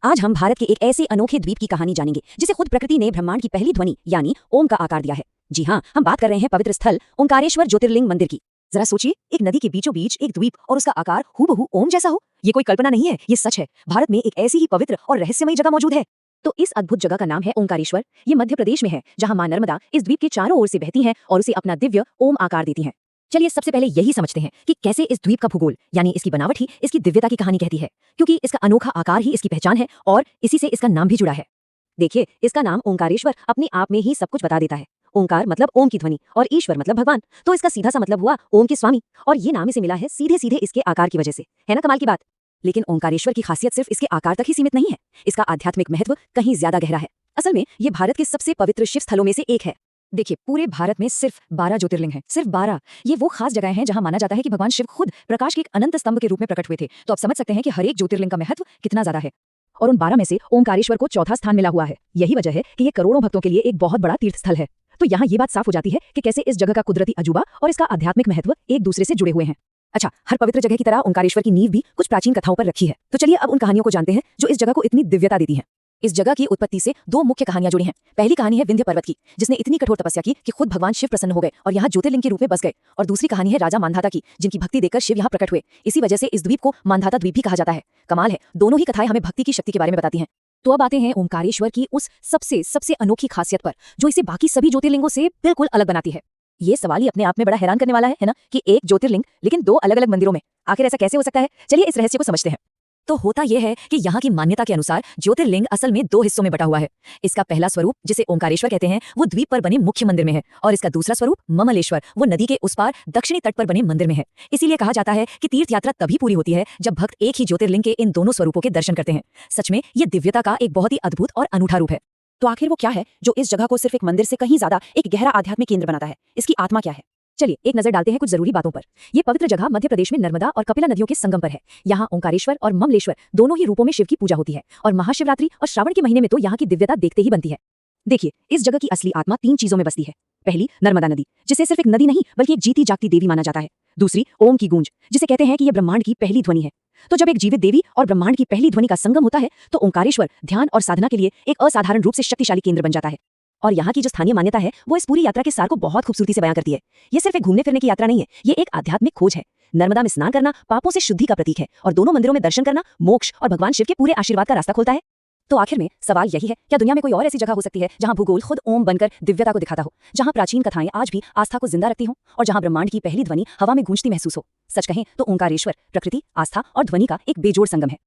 आज हम भारत के एक ऐसे अनोखे द्वीप की कहानी जानेंगे जिसे खुद प्रकृति ने ब्रह्मांड की पहली ध्वनि यानी ओम का आकार दिया है। जी हाँ, हम बात कर रहे हैं पवित्र स्थल ओंकारेश्वर ज्योतिर्लिंग मंदिर की। जरा सोचिए, एक नदी के बीचों बीच एक द्वीप और उसका आकार हूबहू ओम जैसा हो। ये कोई कल्पना नहीं है, ये सच है। भारत में एक ऐसी ही पवित्र और रहस्यमयी जगह मौजूद है। तो इस अद्भुत जगह का नाम है ओंकारेश्वर। ये मध्य प्रदेश में है, जहाँ मां नर्मदा इस द्वीप के चारों ओर से बहती हैं और उसे अपना दिव्य ओम आकार देती हैं। चलिए सबसे पहले यही समझते हैं कि कैसे इस द्वीप का भूगोल यानी इसकी बनावट ही इसकी दिव्यता की कहानी कहती है, क्योंकि इसका अनोखा आकार ही इसकी पहचान है और इसी से इसका नाम भी जुड़ा है। देखिए, इसका नाम ओंकारेश्वर अपने आप में ही सब कुछ बता देता है। ओंकार मतलब ओम की ध्वनि और ईश्वर मतलब भगवान, तो इसका सीधा सा मतलब हुआ ओम के स्वामी। और ये नाम इसे मिला है सीधे सीधे इसके आकार की वजह से। है ना कमाल की बात। लेकिन ओंकारेश्वर की खासियत सिर्फ इसके आकार तक ही सीमित नहीं है, इसका आध्यात्मिक महत्व कहीं ज्यादा गहरा है। असल में ये भारत के सबसे पवित्र शिव स्थलों में से एक है। देखिए, पूरे भारत में सिर्फ 12 ज्योतिर्लिंग हैं, सिर्फ 12। ये वो खास जगह हैं जहां माना जाता है कि भगवान शिव खुद प्रकाश के एक अनंत स्तंभ के रूप में प्रकट हुए थे। तो आप समझ सकते हैं कि हर एक ज्योतिर्लिंग का महत्व कितना ज्यादा है। और उन 12 में से ओंकारेश्वर को चौथा स्थान मिला हुआ है। यही वजह है कि ये करोड़ों भक्तों के लिए एक बहुत बड़ा तीर्थ स्थल है। तो यहाँ ये बात साफ हो जाती है कि कैसे इस जगह का कुदरती अजूबा और इसका आध्यात्मिक महत्व एक दूसरे से जुड़े हुए हैं। अच्छा, हर पवित्र जगह की तरह ओंकारेश्वर की नींव भी कुछ प्राचीन कथाओं पर रखी है। तो चलिए अब उन कहानियों को जानते हैं जो इस जगह को इतनी दिव्यता देती हैं। इस जगह की उत्पत्ति से दो मुख्य कहानियां जुड़ी हैं। पहली कहानी है विंध्य पर्वत की, जिसने इतनी कठोर तपस्या की कि खुद भगवान शिव प्रसन्न हो गए और यहाँ ज्योतिर्लिंग के रूप में बस गए। और दूसरी कहानी है राजा मांधाता की, जिनकी भक्ति देखकर शिव यहाँ प्रकट हुए। इसी वजह से इस द्वीप को मांधाता द्वीप भी कहा जाता है। कमाल है, दोनों ही कथाएं हमें भक्ति की शक्ति के बारे में बताती हैं। तो अब आते हैं ओंकारेश्वर की उस सबसे सबसे अनोखी खासियत पर, जो इसे बाकी सभी ज्योतिर्लिंगों से बिल्कुल अलग बनाती है। ये सवाल ही अपने आप में बड़ा हैरान करने वाला है ना, कि एक ज्योतिर्लिंग लेकिन दो अलग अलग मंदिरों में। आखिर ऐसा कैसे हो सकता है? चलिए इस रहस्य को समझते हैं। तो होता यह है कि यहाँ की मान्यता के अनुसार ज्योतिर्लिंग असल में दो हिस्सों में बटा हुआ है। इसका पहला स्वरूप, जिसे ओंकारेश्वर कहते हैं, वो द्वीप पर बने मुख्य मंदिर में है, और इसका दूसरा स्वरूप ममलेश्वर, वो नदी के उस पार दक्षिणी तट पर बने मंदिर में है। इसीलिए कहा जाता है कि तीर्थ यात्रा तभी पूरी होती है जब भक्त एक ही ज्योतिर्लिंग के इन दोनों स्वरूपों के दर्शन करते हैं। सच में ये दिव्यता का एक बहुत ही अद्भुत और अनूठा रूप है। तो आखिर वो क्या है जो इस जगह को सिर्फ एक मंदिर से कहीं ज्यादा एक गहरा आध्यात्मिक केंद्र बनाता है? इसकी आत्मा क्या है? चलिए एक नजर डालते हैं कुछ जरूरी बातों पर। यह पवित्र जगह मध्य प्रदेश में नर्मदा और कपिला नदियों के संगम पर है। यहाँ ओंकारेश्वर और ममलेश्वर दोनों ही रूपों में शिव की पूजा होती है, और महाशिवरात्रि और श्रावण के महीने में तो यहाँ की दिव्यता देखते ही बनती है। देखिए, इस जगह की असली आत्मा तीन चीजों में बसती है। पहली, नर्मदा नदी, जिसे सिर्फ एक नदी नहीं बल्कि एक जीती जागती देवी माना जाता है। दूसरी, ओम की गूंज, जिसे कहते हैं कि यह ब्रह्मांड की पहली ध्वनि है। तो जब एक जीवित देवी और ब्रह्मांड की पहली ध्वनि का संगम होता है, तो ओंकारेश्वर ध्यान और साधना के लिए एक असाधारण रूप से शक्तिशाली केंद्र बन जाता है। और यहाँ की जो स्थानीय मान्यता है, वो इस पूरी यात्रा के सार को बहुत खूबसूरती से बयां करती है। ये सिर्फ एक घूमने फिरने की यात्रा नहीं है, ये एक आध्यात्मिक खोज है। नर्मदा में स्नान करना पापों से शुद्धि का प्रतीक है, और दोनों मंदिरों में दर्शन करना मोक्ष और भगवान शिव के पूरे आशीर्वाद का रास्ता खोलता है। तो आखिर में सवाल यही है, क्या दुनिया में कोई और ऐसी जगह हो सकती है जहां भूगोल खुद ओम बनकर दिव्यता को दिखाता हो, जहां प्राचीन कथाएं आज भी आस्था को जिंदा रखती हों, और जहां ब्रह्मांड की पहली ध्वनि हवा में गूंजती महसूस हो? सच कहें तो ओंकारेश्वर प्रकृति, आस्था और ध्वनि का एक बेजोड़ संगम है।